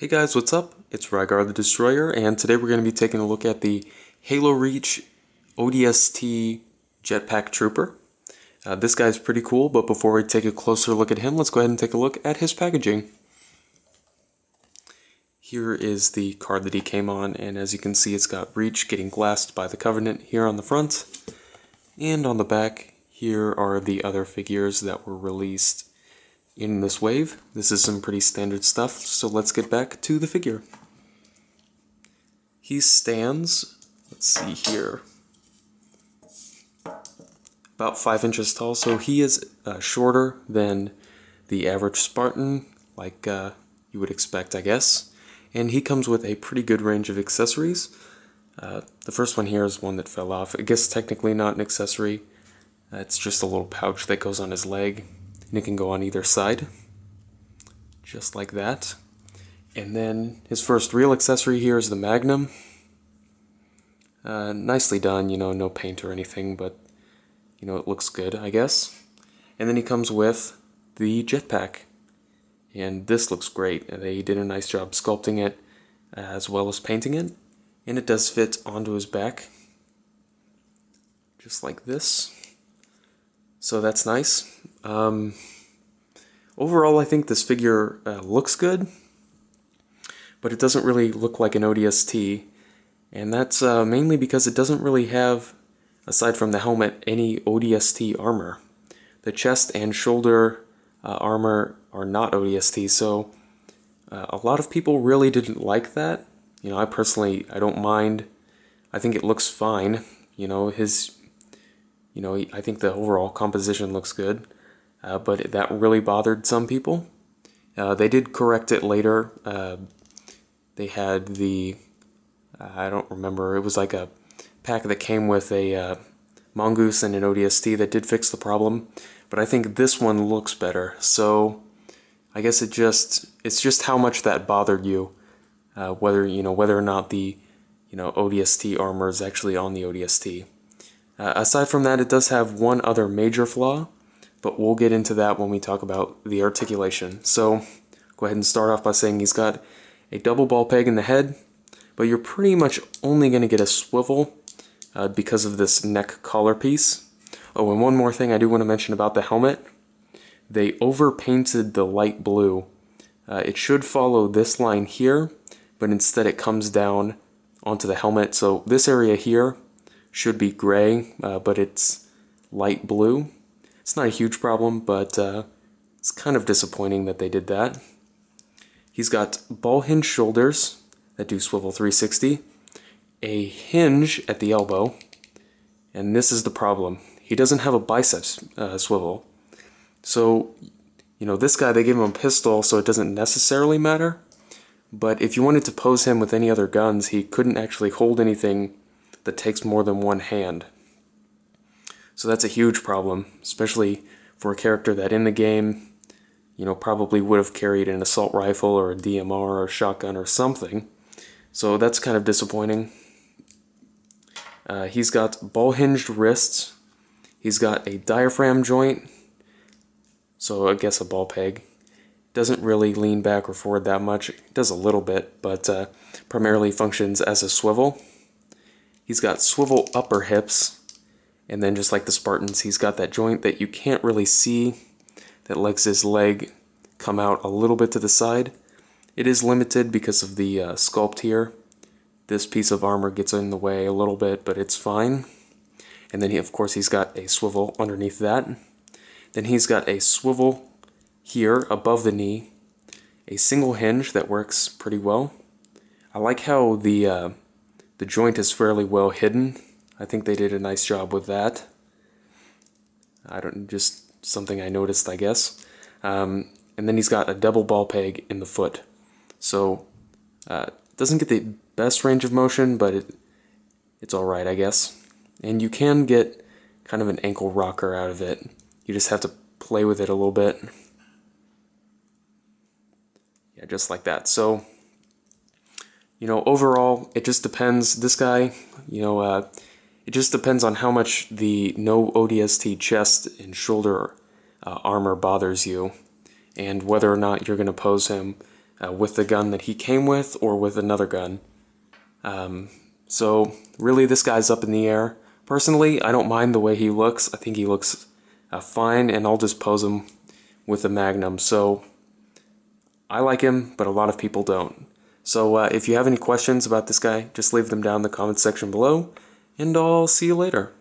Hey guys, what's up? It's Rygar the Destroyer, and today we're going to be taking a look at the Halo Reach ODST Jetpack Trooper. This guy's pretty cool, but before we take a closer look at him, let's go ahead and take a look at his packaging. Here is the card that he came on, and as you can see, it's got Reach getting glassed by the Covenant here on the front, and on the back, here are the other figures that were released in this wave. This is some pretty standard stuff, so let's get back to the figure. He stands, let's see here, about 5 inches tall, so he is shorter than the average Spartan, like you would expect, I guess. And he comes with a pretty good range of accessories. The first one here is one that fell off. I guess technically not an accessory. It's just a little pouch that goes on his leg, and it can go on either side, just like that. And then his first real accessory here is the Magnum. Nicely done, no paint or anything, but it looks good, I guess. And then he comes with the jetpack, and this looks great. They did a nice job sculpting it as well as painting it, and it does fit onto his back, just like this. So that's nice. Overall, I think this figure looks good, but it doesn't really look like an ODST, and that's mainly because it doesn't really have, aside from the helmet, any ODST armor. The chest and shoulder armor are not ODST, so a lot of people really didn't like that. I personally, I don't mind. I think it looks fine. I think the overall composition looks good, but that really bothered some people. They did correct it later. They had the, I don't remember, it was like a pack that came with a Mongoose and an ODST that did fix the problem, but I think this one looks better, so I guess it's just how much that bothered you, whether or not the ODST armor is actually on the ODST. Aside from that, it does have one other major flaw, but we'll get into that when we talk about the articulation. So go ahead and start off by saying he's got a double ball peg in the head, but you're pretty much only going to get a swivel because of this neck collar piece. Oh, and one more thing I do want to mention about the helmet. They overpainted the light blue. It should follow this line here, but instead it comes down onto the helmet. So this area here should be gray, but it's light blue. It's not a huge problem, but it's kind of disappointing that they did that. He's got ball hinge shoulders that do swivel 360, a hinge at the elbow, and this is the problem. He doesn't have a biceps swivel. So, this guy, they gave him a pistol, so it doesn't necessarily matter, but if you wanted to pose him with any other guns, he couldn't actually hold anything that takes more than one hand. So that's a huge problem, especially for a character that in the game, probably would have carried an assault rifle or a DMR or a shotgun or something. So that's kind of disappointing. He's got ball-hinged wrists. He's got a diaphragm joint, so I guess a ball peg. Doesn't really lean back or forward that much. It does a little bit, but primarily functions as a swivel. He's got swivel upper hips, and then just like the Spartans, he's got that joint that you can't really see that lets his leg come out a little bit to the side. It is limited because of the sculpt here. This piece of armor gets in the way a little bit, but it's fine. And then, of course, he's got a swivel underneath that. Then he's got a swivel here above the knee, a single hinge that works pretty well. I like how the joint is fairly well hidden. I think they did a nice job with that. Just something I noticed, I guess. And then he's got a double ball peg in the foot. So, doesn't get the best range of motion, but it's alright, I guess. And you can get kind of an ankle rocker out of it. You just have to play with it a little bit. Yeah, just like that. So, overall, it just depends. This guy, it just depends on how much the no ODST chest and shoulder armor bothers you, and whether or not you're going to pose him with the gun that he came with or with another gun. So really this guy's up in the air. Personally, I don't mind the way he looks. I think he looks fine, and I'll just pose him with the Magnum. So I like him, but a lot of people don't. So if you have any questions about this guy, just leave them down in the comments section below, and I'll see you later.